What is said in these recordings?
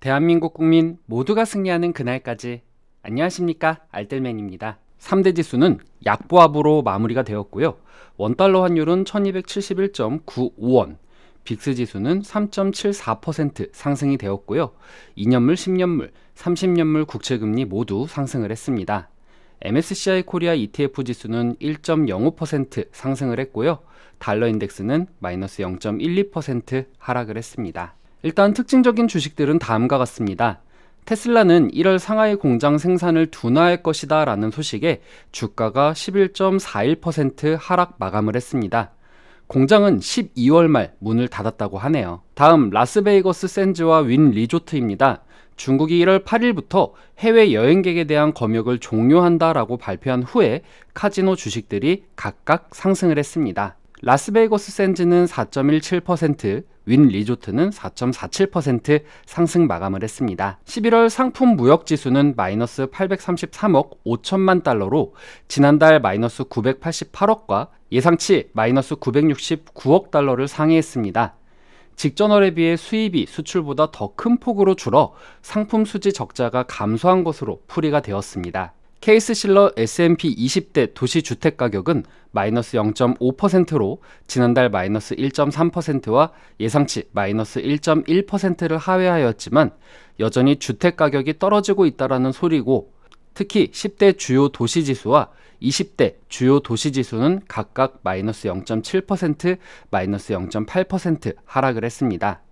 대한민국 국민 모두가 승리하는 그날까지. 안녕하십니까, 알뜰맨입니다. 3대 지수는 약보합으로 마무리가 되었고요. 원달러 환율은 1271.95원, 빅스 지수는 3.74% 상승이 되었고요. 2년물, 10년물, 30년물 국채금리 모두 상승을 했습니다. MSCI 코리아 ETF 지수는 1.05% 상승을 했고요. 달러 인덱스는 마이너스 0.12% 하락을 했습니다. 일단 특징적인 주식들은 다음과 같습니다. 테슬라는 1월 상하이 공장 생산을 둔화할 것이다 라는 소식에 주가가 11.41% 하락 마감을 했습니다. 공장은 12월 말 문을 닫았다고 하네요. 다음 라스베이거스 샌즈와 윈 리조트입니다. 중국이 1월 8일부터 해외 여행객에 대한 검역을 종료한다라고 발표한 후에 카지노 주식들이 각각 상승을 했습니다. 라스베이거스 샌즈는 4.17%, 윈 리조트는 4.47% 상승 마감을 했습니다. 11월 상품 무역 지수는 마이너스 833억 5천만 달러로 지난달 마이너스 988억과 예상치 마이너스 969억 달러를 상회했습니다. 직전월에 비해 수입이 수출보다 더 큰 폭으로 줄어 상품 수지 적자가 감소한 것으로 풀이가 되었습니다. 케이스실러 S&P 20대 도시주택 가격은 마이너스 0.5%로 지난달 마이너스 1.3%와 예상치 마이너스 1.1%를 하회하였지만 여전히 주택 가격이 떨어지고 있다는 소리고, 특히 10대 주요 도시지수와 20대 주요 도시지수는 각각 마이너스 0.7%, 마이너스 0.8% 하락을 했습니다.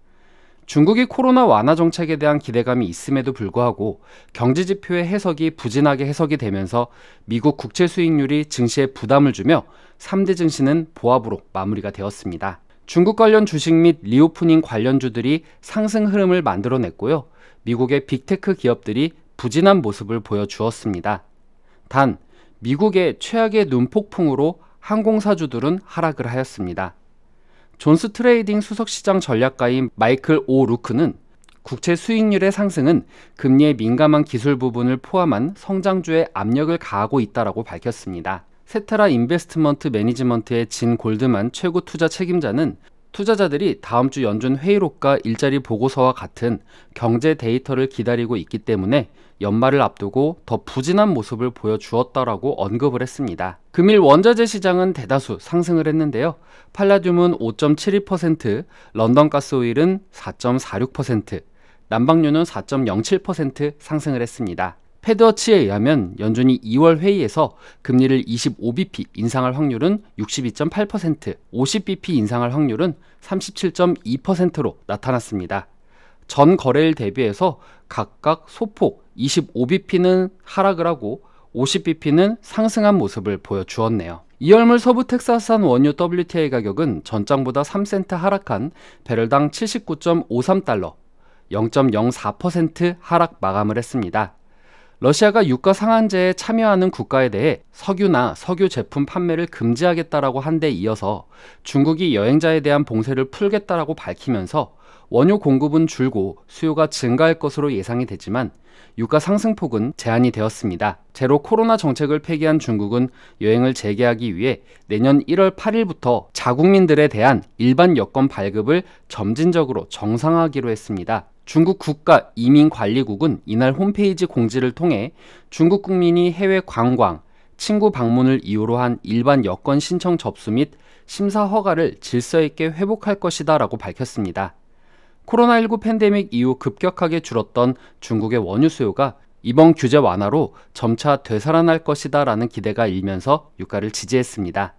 중국이 코로나 완화 정책에 대한 기대감이 있음에도 불구하고 경제지표의 해석이 부진하게 해석이 되면서 미국 국채 수익률이 증시에 부담을 주며 3대 증시는 보합으로 마무리가 되었습니다. 중국 관련 주식 및 리오프닝 관련주들이 상승 흐름을 만들어냈고요. 미국의 빅테크 기업들이 부진한 모습을 보여주었습니다. 단, 미국의 최악의 눈폭풍으로 항공사주들은 하락을 하였습니다. 존스 트레이딩 수석시장 전략가인 마이클 오 루크는 국채 수익률의 상승은 금리에 민감한 기술 부분을 포함한 성장주에 압력을 가하고 있다고 밝혔습니다. 세테라 인베스트먼트 매니지먼트의 진 골드만 최고 투자 책임자는 투자자들이 다음 주 연준 회의록과 일자리 보고서와 같은 경제 데이터를 기다리고 있기 때문에 연말을 앞두고 더 부진한 모습을 보여주었다라고 언급을 했습니다. 금일 원자재 시장은 대다수 상승을 했는데요. 팔라듐은 5.72%, 런던 가스오일은 4.46%, 난방유는 4.07% 상승을 했습니다. 패드워치에 의하면 연준이 2월 회의에서 금리를 25bp 인상할 확률은 62.8%, 50bp 인상할 확률은 37.2%로 나타났습니다. 전 거래일 대비해서 각각 소폭 25bp는 하락을 하고 50bp는 상승한 모습을 보여주었네요. 이열물 서부 텍사스산 원유 WTI 가격은 전장보다 3센트 하락한 배럴당 79.53달러, 0.04% 하락 마감을 했습니다. 러시아가 유가 상한제에 참여하는 국가에 대해 석유나 석유 제품 판매를 금지하겠다라고 한 데 이어서 중국이 여행자에 대한 봉쇄를 풀겠다라고 밝히면서 원유 공급은 줄고 수요가 증가할 것으로 예상이 되지만 유가 상승폭은 제한이 되었습니다. 제로 코로나 정책을 폐기한 중국은 여행을 재개하기 위해 내년 1월 8일부터 자국민들에 대한 일반 여권 발급을 점진적으로 정상화하기로 했습니다. 중국 국가이민관리국은 이날 홈페이지 공지를 통해 중국 국민이 해외 관광, 친구 방문을 이유로 한 일반 여권 신청 접수 및 심사 허가를 질서 있게 회복할 것이다 라고 밝혔습니다. 코로나19 팬데믹 이후 급격하게 줄었던 중국의 원유 수요가 이번 규제 완화로 점차 되살아날 것이다 라는 기대가 일면서 유가를 지지했습니다.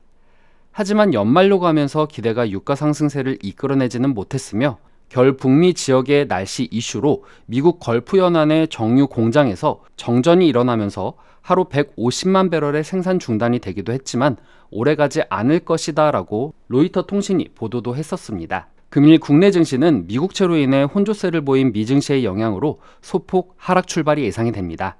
하지만 연말로 가면서 기대가 유가 상승세를 이끌어내지는 못했으며 결 북미 지역의 날씨 이슈로 미국 걸프 연안의 정유 공장에서 정전이 일어나면서 하루 150만 배럴의 생산 중단이 되기도 했지만 오래가지 않을 것이다 라고 로이터 통신이 보도도 했었습니다. 금일 국내 증시는 미국채로 인해 혼조세를 보인 미증시의 영향으로 소폭 하락 출발이 예상이 됩니다.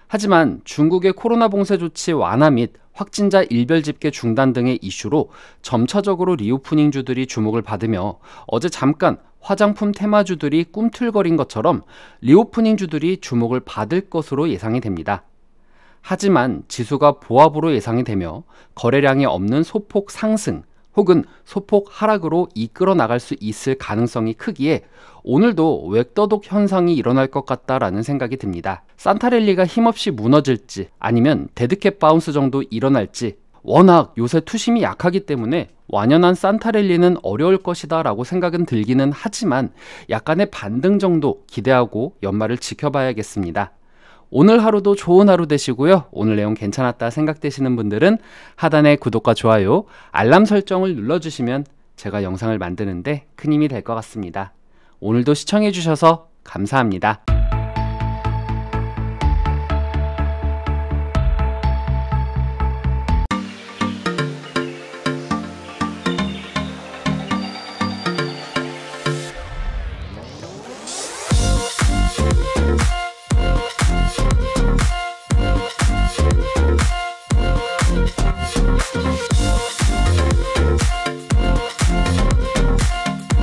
하지만 중국의 코로나 봉쇄 조치 완화 및 확진자 일별 집계 중단 등의 이슈로 점차적으로 리오프닝주들이 주목을 받으며 어제 잠깐 화장품 테마주들이 꿈틀거린 것처럼 리오프닝주들이 주목을 받을 것으로 예상이 됩니다. 하지만 지수가 보합으로 예상이 되며 거래량이 없는 소폭 상승 혹은 소폭 하락으로 이끌어 나갈 수 있을 가능성이 크기에 오늘도 웹더독 현상이 일어날 것 같다라는 생각이 듭니다. 산타랠리가 힘없이 무너질지 아니면 데드캣 바운스 정도 일어날지 워낙 요새 투심이 약하기 때문에 완연한 산타랠리는 어려울 것이다 라고 생각은 들기는 하지만 약간의 반등 정도 기대하고 연말을 지켜봐야겠습니다. 오늘 하루도 좋은 하루 되시고요. 오늘 내용 괜찮았다 생각되시는 분들은 하단에 구독과 좋아요, 알람 설정을 눌러주시면 제가 영상을 만드는데 큰 힘이 될 것 같습니다. 오늘도 시청해주셔서 감사합니다.